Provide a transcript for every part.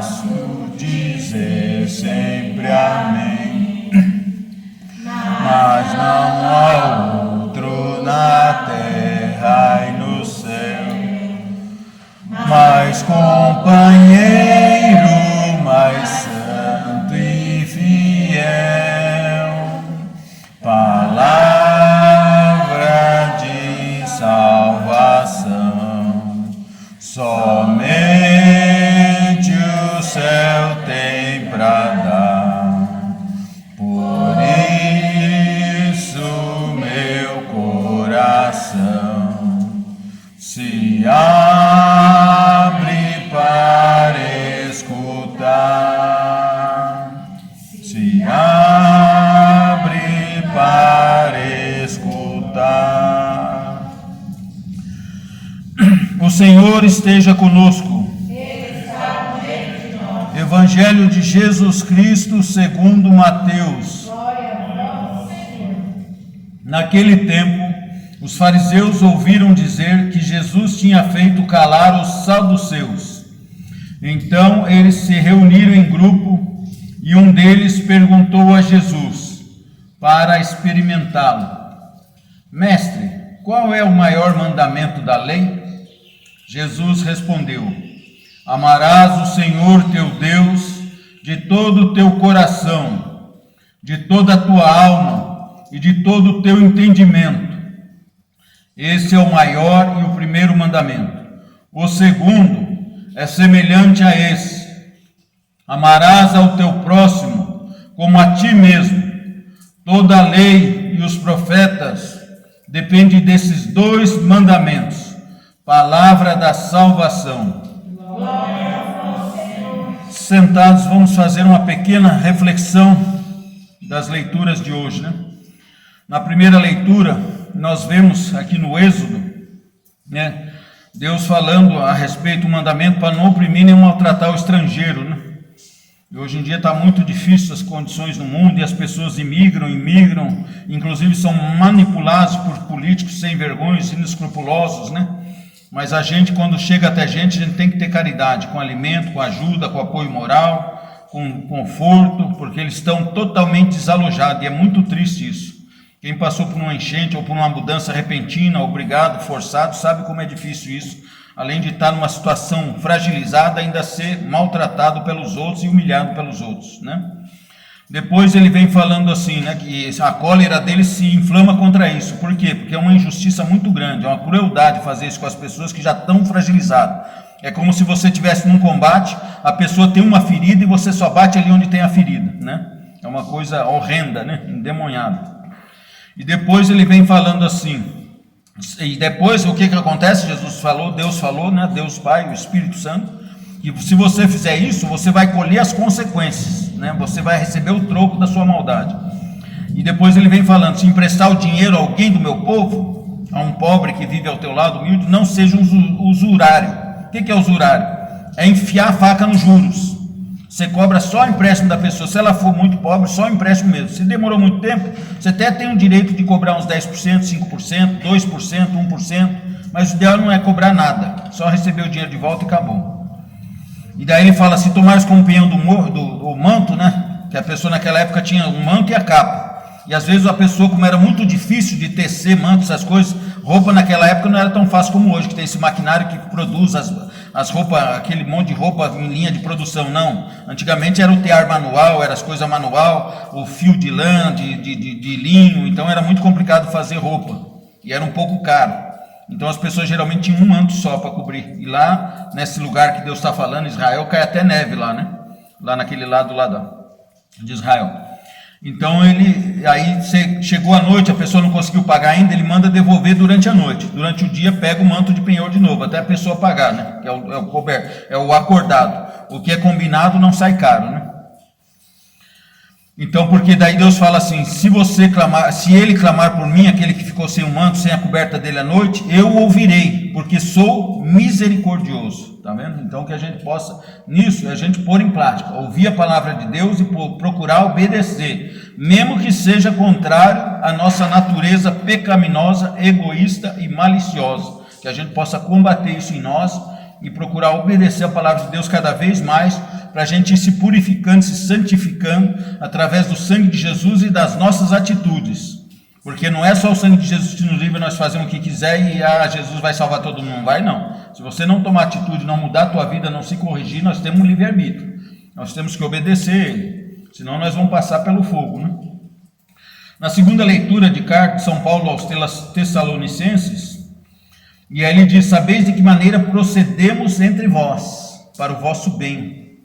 faço dizer sempre amém, mas não há outro na terra e no céu, mais companheiro, mais santo e fiel, palavra de salvação, somente o céu tem pra dar. Por isso meu coração se abre para escutar, se abre para escutar. O Senhor esteja conosco. Evangelho de Jesus Cristo segundo Mateus. Naquele tempo, os fariseus ouviram dizer que Jesus tinha feito calar os saduceus. Então eles se reuniram em grupo e um deles perguntou a Jesus, para experimentá-lo: Mestre, qual é o maior mandamento da lei? Jesus respondeu: Amarás o Senhor teu Deus de todo o teu coração, de toda a tua alma e de todo o teu entendimento. Esse é o maior e o primeiro mandamento. O segundo é semelhante a esse: amarás ao teu próximo como a ti mesmo. Toda a lei e os profetas dependem desses dois mandamentos. Palavra da salvação. Sentados, vamos fazer uma pequena reflexão das leituras de hoje, né? Na primeira leitura, nós vemos aqui no Êxodo, né, Deus falando a respeito do mandamento para não oprimir nem maltratar o estrangeiro, né? E hoje em dia está muito difícil as condições no mundo e as pessoas imigram, inclusive são manipulados por políticos sem vergonhas, inescrupulosos, né? Mas a gente, quando chega até a gente tem que ter caridade, com alimento, com ajuda, com apoio moral, com conforto, porque eles estão totalmente desalojados, e é muito triste isso. Quem passou por uma enchente ou por uma mudança repentina, obrigado, forçado, sabe como é difícil isso. Além de estar numa situação fragilizada, ainda ser maltratado pelos outros e humilhado pelos outros, né? Depois ele vem falando assim, né, que a cólera dele se inflama contra isso. Por quê? Porque é uma injustiça muito grande, é uma crueldade fazer isso com as pessoas que já estão fragilizadas. É como se você estivesse num combate, a pessoa tem uma ferida e você só bate ali onde tem a ferida, né? É uma coisa horrenda, né? Endemoniada. E depois ele vem falando assim, e depois o que acontece? Jesus falou, Deus falou, né? Deus Pai, o Espírito Santo, que se você fizer isso, você vai colher as consequências, né? Você vai receber o troco da sua maldade. E depois ele vem falando, se emprestar o dinheiro a alguém do meu povo, a um pobre que vive ao teu lado, humilde, não seja um usurário. O que é usurário? É enfiar a faca nos juros. Você cobra só o empréstimo da pessoa. Se ela for muito pobre, só o empréstimo mesmo. Se demorou muito tempo, você até tem o direito de cobrar uns 10%, 5%, 2%, 1%, mas o ideal não é cobrar nada, só receber o dinheiro de volta e acabou. E daí ele fala, se tomares como penhão do manto, né? Que a pessoa naquela época tinha um manto e a capa. E às vezes a pessoa, como era muito difícil de tecer manto, essas coisas, roupa naquela época não era tão fácil como hoje, que tem esse maquinário que produz as roupas, aquele monte de roupa em linha de produção, não. Antigamente era o tear manual, era as coisas manual, o fio de lã, de linho, então era muito complicado fazer roupa. E era um pouco caro. Então as pessoas geralmente tinham um manto só para cobrir. E lá, nesse lugar que Deus está falando, Israel, cai até neve lá, né? Lá naquele lado lá de Israel. Então aí chegou a noite, a pessoa não conseguiu pagar ainda, ele manda devolver durante a noite. Durante o dia pega o manto de penhor de novo, até a pessoa pagar, né? Que é o acordado. O que é combinado não sai caro, né? Então, porque daí Deus fala assim, se ele clamar por mim, aquele que ficou sem o manto, sem a coberta dele à noite, eu ouvirei, porque sou misericordioso. Tá vendo? Então que a gente possa, nisso, a gente pôr em prática, ouvir a palavra de Deus e procurar obedecer, mesmo que seja contrário à nossa natureza pecaminosa, egoísta e maliciosa, que a gente possa combater isso em nós e procurar obedecer a palavra de Deus cada vez mais, para a gente ir se purificando, se santificando, através do sangue de Jesus e das nossas atitudes. Porque não é só o sangue de Jesus que nos livra, nós fazemos o que quiser e Jesus vai salvar todo mundo. Não vai, não. Se você não tomar atitude, não mudar a tua vida, não se corrigir, nós temos um livre-arbítrio. Nós temos que obedecer ele, senão nós vamos passar pelo fogo, né? Na segunda leitura de carta de São Paulo aos Tessalonicenses, e aí ele diz: sabeis de que maneira procedemos entre vós, para o vosso bem,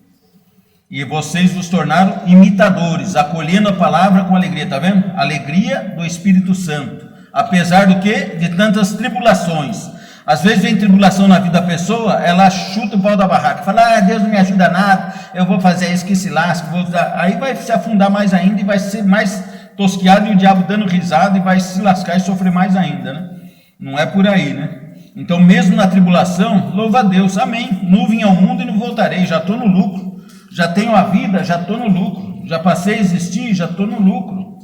e vocês vos tornaram imitadores, acolhendo a palavra com alegria. Está vendo? Alegria do Espírito Santo, apesar do que? De tantas tribulações. Às vezes vem tribulação na vida da pessoa, ela chuta o pau da barraca, fala: Deus não me ajuda nada, eu vou fazer isso que se lasca, aí vai se afundar mais ainda e vai ser mais tosquiado, e o diabo dando risada e vai se lascar e sofrer mais ainda, né? Não é por aí, né? Então, mesmo na tribulação, louva a Deus, amém. Nuvem ao mundo e não voltarei, já estou no lucro. Já tenho a vida, já estou no lucro. Já passei a existir, já estou no lucro.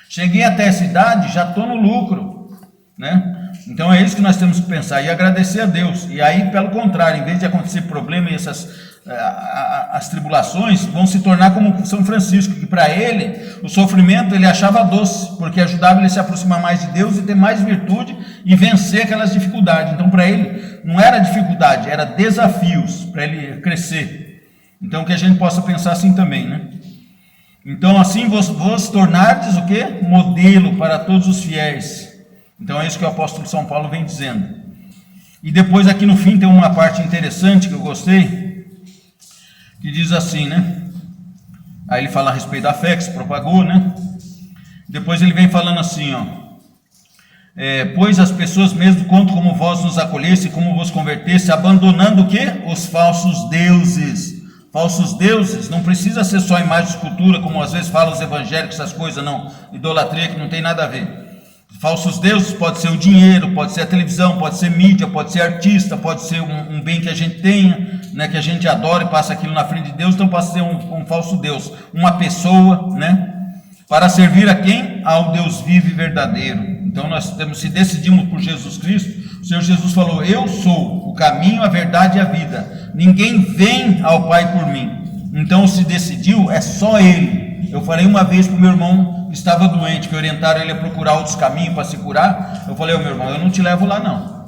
Cheguei até essa idade, já estou no lucro, né? Então é isso que nós temos que pensar e agradecer a Deus. E aí, pelo contrário, em vez de acontecer problema e as tribulações, vão se tornar como São Francisco, que para ele, o sofrimento ele achava doce, porque ajudava ele a se aproximar mais de Deus e ter mais virtude e vencer aquelas dificuldades. Então para ele não era dificuldade, era desafios para ele crescer. Então que a gente possa pensar assim também, né? Então assim vos tornardes o quê? Modelo para todos os fiéis. Então é isso que o apóstolo São Paulo vem dizendo. E depois aqui no fim tem uma parte interessante que eu gostei, que diz assim, né? Aí ele fala a respeito da fé que se propagou, né? Depois ele vem falando assim, ó: pois as pessoas mesmo contam como vós nos acolhesse, como vos convertesse, abandonando o quê? Os falsos deuses. Falsos deuses não precisa ser só imagem de escultura, como às vezes falam os evangélicos, essas coisas, não. Idolatria que não tem nada a ver. Falsos deuses pode ser o dinheiro, pode ser a televisão, pode ser mídia, pode ser artista, pode ser um bem que a gente tenha, né, que a gente adora e passa aquilo na frente de Deus. Então pode ser um falso Deus, uma pessoa, né, para servir a quem? Ao Deus vivo e verdadeiro. Então nós se decidimos por Jesus Cristo. O Senhor Jesus falou: eu sou o caminho, a verdade e a vida, ninguém vem ao Pai por mim. Então se decidiu, é só Ele. Eu falei uma vez para o meu irmão que estava doente, que orientaram ele a procurar outros caminhos para se curar. Eu falei: meu irmão, eu não te levo lá não.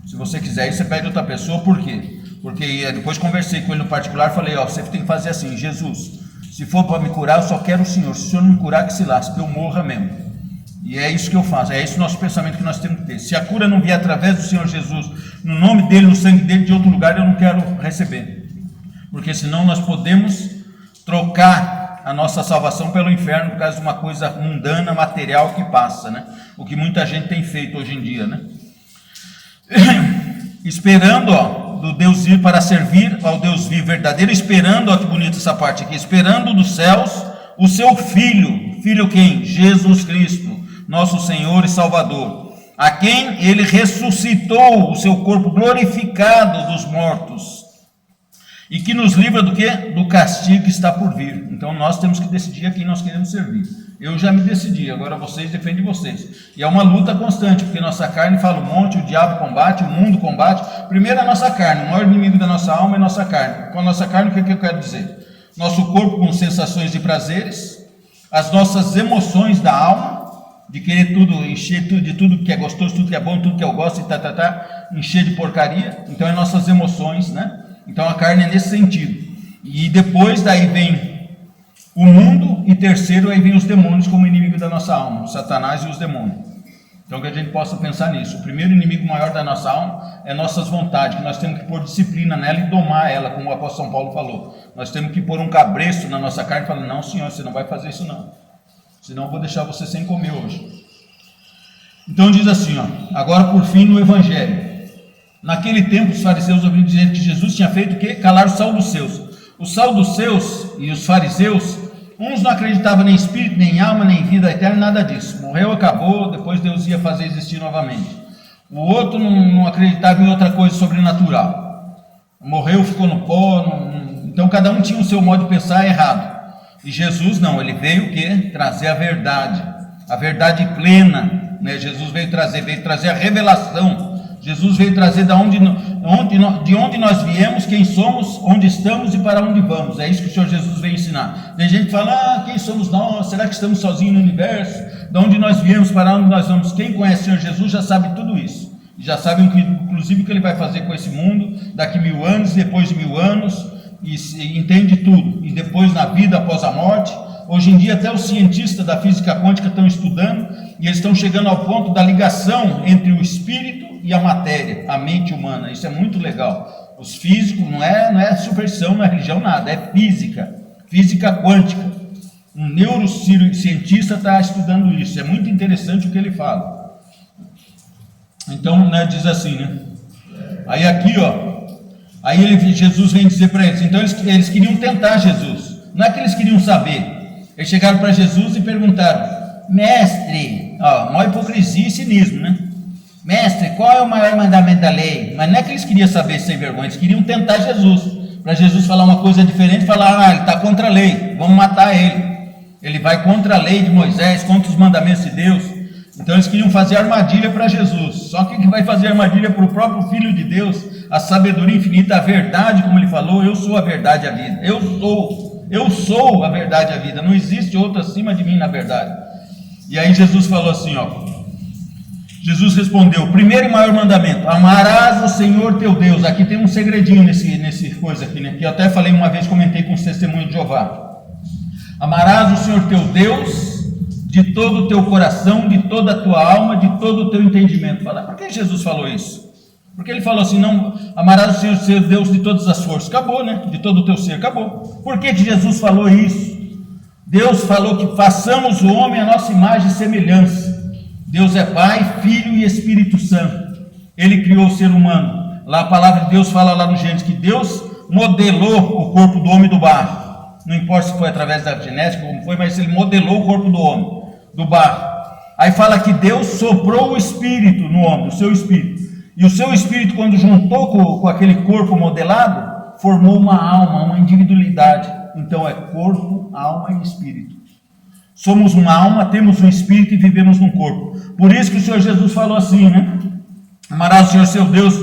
Se você quiser ir, você pede outra pessoa. Por quê? Porque depois conversei com ele no particular, falei: você tem que fazer assim, Jesus, se for para me curar, eu só quero o Senhor. Se o Senhor não me curar, que se lasque, que eu morra mesmo. E é isso que eu faço, é esse o nosso pensamento que nós temos que ter. Se a cura não vier através do Senhor Jesus, no nome dele, no sangue dele, de outro lugar, eu não quero receber. Porque senão nós podemos trocar a nossa salvação pelo inferno por causa de uma coisa mundana, material que passa, né? O que muita gente tem feito hoje em dia, né? Esperando, do Deus vivo para servir ao Deus vivo verdadeiro, esperando, que bonita essa parte aqui, esperando dos céus o seu Filho. Filho quem? Jesus Cristo, nosso Senhor e Salvador, a quem ele ressuscitou o seu corpo glorificado dos mortos, e que nos livra do quê? Do castigo que está por vir. Então nós temos que decidir a quem nós queremos servir. Eu já me decidi, agora vocês, depende de vocês. E é uma luta constante, porque nossa carne fala um monte, o diabo combate, o mundo combate. Primeiro a nossa carne, o maior inimigo da nossa alma é a nossa carne. Com a nossa carne, o que eu quero dizer? Nosso corpo com sensações de prazeres, as nossas emoções da alma, de querer tudo, encher tudo, de tudo que é gostoso, tudo que é bom, tudo que eu gosto, e encher de porcaria. Então é nossas emoções, né? Então a carne é nesse sentido. E depois daí vem o mundo, e terceiro aí vem os demônios como inimigo da nossa alma, Satanás e os demônios. Então que a gente possa pensar nisso. O primeiro inimigo maior da nossa alma é nossas vontades, que nós temos que pôr disciplina nela e domar ela, como o apóstolo São Paulo falou. Nós temos que pôr um cabresto na nossa carne e falar: não, senhor, você não vai fazer isso não, senão eu vou deixar você sem comer hoje. Então diz assim, agora por fim no Evangelho. Naquele tempo os fariseus ouviram dizer que Jesus tinha feito o quê? Calar o sal dos seus. Os saduceus e os fariseus, uns não acreditavam nem em espírito, nem em alma, nem em vida eterna, nada disso. Morreu, acabou, depois Deus ia fazer existir novamente. O outro não acreditava em outra coisa sobrenatural. Morreu, ficou no pó. Então cada um tinha o seu modo de pensar errado. E Jesus não, ele veio o quê? Trazer a verdade plena, né? Jesus veio trazer a revelação. Jesus veio trazer da onde de onde nós viemos, quem somos, onde estamos e para onde vamos. É isso que o Senhor Jesus veio ensinar. Tem gente que fala, quem somos nós? Será que estamos sozinhos no universo? De onde nós viemos, para onde nós vamos? Quem conhece o Senhor Jesus já sabe tudo isso. Já sabe, inclusive, o que ele vai fazer com esse mundo daqui 1000 anos, depois de 1000 anos, e entende tudo. E depois na vida após a morte. Hoje em dia até os cientistas da física quântica estão estudando, e eles estão chegando ao ponto da ligação entre o espírito e a matéria, a mente humana. Isso é muito legal. Os físicos, não é superstição, não é religião, nada, é física quântica. Um neurocientista está estudando isso, é muito interessante o que ele fala. Então, diz assim, aí aqui, aí Jesus vem dizer para eles, então eles queriam tentar Jesus, não é que eles queriam saber. Eles chegaram para Jesus e perguntaram, mestre, maior hipocrisia e cinismo, mestre, qual é o maior mandamento da lei? Mas não é que eles queriam saber sem vergonha, eles queriam tentar Jesus, para Jesus falar uma coisa diferente, falar, ele está contra a lei, vamos matar ele vai contra a lei de Moisés, contra os mandamentos de Deus. Então eles queriam fazer armadilha para Jesus, só que quem vai fazer armadilha para o próprio Filho de Deus, a sabedoria infinita, a verdade, como ele falou, eu sou a verdade e a vida, eu sou a verdade e a vida, não existe outro acima de mim na verdade. E aí Jesus falou assim, Jesus respondeu, primeiro e maior mandamento, amarás o Senhor teu Deus. Aqui tem um segredinho nesse coisa aqui, que eu até falei uma vez, comentei com os testemunhos de Jeová. Amarás o Senhor teu Deus de todo o teu coração, de toda a tua alma, de todo o teu entendimento. Por que Jesus falou isso? Porque ele falou assim, não, amarás o Senhor seu Deus de todas as forças. Acabou, de todo o teu ser, acabou. Por que Jesus falou isso? Deus falou que façamos o homem à nossa imagem e semelhança. Deus é Pai, Filho e Espírito Santo. Ele criou o ser humano. Lá a palavra de Deus fala lá no Gênesis que Deus modelou o corpo do homem do barro. Não importa se foi através da genética, como foi, mas ele modelou o corpo do homem, do barro. Aí fala que Deus soprou o espírito no homem, o seu espírito. E o seu espírito, quando juntou com aquele corpo modelado, formou uma alma, uma individualidade. Então é corpo, alma e espírito. Somos uma alma, temos um espírito e vivemos num corpo. Por isso que o Senhor Jesus falou assim, amarás o Senhor seu Deus,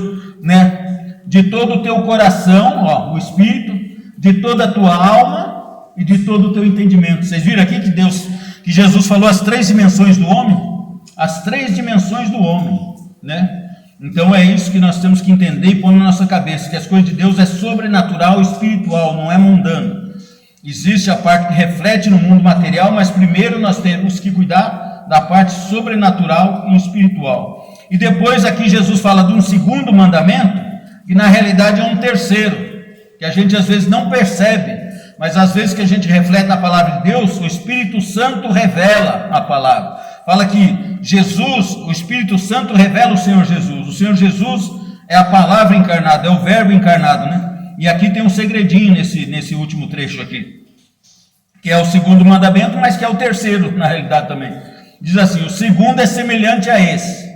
de todo o teu coração, o espírito, de toda a tua alma e de todo o teu entendimento. Vocês viram aqui que Jesus falou as 3 dimensões do homem? As 3 dimensões do homem, Então é isso que nós temos que entender e pôr na nossa cabeça, que as coisas de Deus é sobrenatural, espiritual, não é mundano. Existe a parte que reflete no mundo material, mas primeiro nós temos que cuidar da parte sobrenatural e espiritual. E depois aqui Jesus fala de um segundo mandamento, que na realidade é um terceiro, que a gente às vezes não percebe, mas às vezes que a gente reflete na palavra de Deus, o Espírito Santo revela a palavra. Fala que Jesus, o Espírito Santo revela o Senhor Jesus. O Senhor Jesus é a palavra encarnada, é o verbo encarnado, E aqui tem um segredinho nesse último trecho aqui, que é o segundo mandamento, mas que é o terceiro na realidade também. Diz assim, o segundo é semelhante a esse.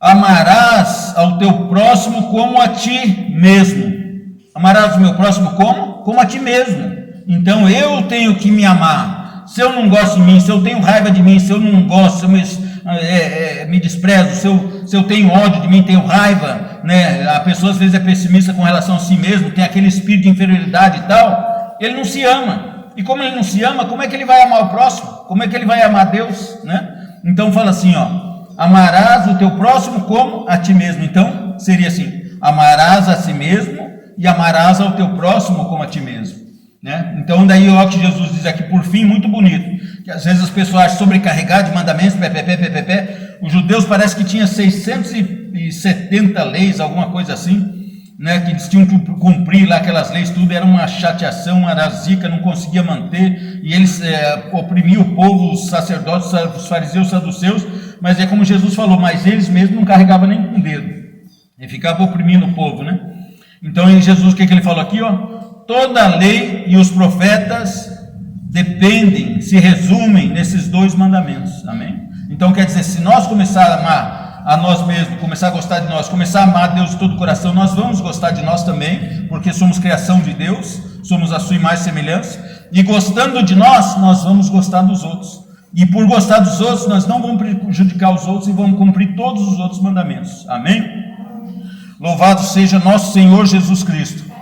Amarás ao teu próximo como a ti mesmo. Amarás o meu próximo como? Como a ti mesmo. Então eu tenho que me amar. Se eu não gosto de mim, se eu tenho raiva de mim, se eu não gosto, se eu me desprezo, se eu tenho ódio de mim, tenho raiva, A pessoa às vezes é pessimista com relação a si mesmo, tem aquele espírito de inferioridade e tal, ele não se ama. E como ele não se ama, como é que ele vai amar o próximo? Como é que ele vai amar Deus, Então fala assim, amarás o teu próximo como a ti mesmo. Então seria assim, amarás a si mesmo e amarás ao teu próximo como a ti mesmo, Então daí o que Jesus diz aqui, por fim, muito bonito, que às vezes as pessoas acham sobrecarregar de mandamentos, os judeus parece que tinha 670 leis, alguma coisa assim, que eles tinham que cumprir lá aquelas leis, tudo era uma chateação, era zica, não conseguia manter, e eles oprimiam o povo, os sacerdotes, os fariseus, os saduceus, mas é como Jesus falou, mas eles mesmos não carregavam nem com o dedo, e ficavam oprimindo o povo, Então Jesus, o que ele falou aqui, toda a lei e os profetas dependem, se resumem nesses 2 mandamentos, amém? Então quer dizer, se nós começar a amar a nós mesmos, começar a gostar de nós, começar a amar Deus de todo o coração, nós vamos gostar de nós também, porque somos criação de Deus, somos a sua imagem e semelhança, e gostando de nós vamos gostar dos outros, e por gostar dos outros, nós não vamos prejudicar os outros, e vamos cumprir todos os outros mandamentos, amém? Louvado seja nosso Senhor Jesus Cristo.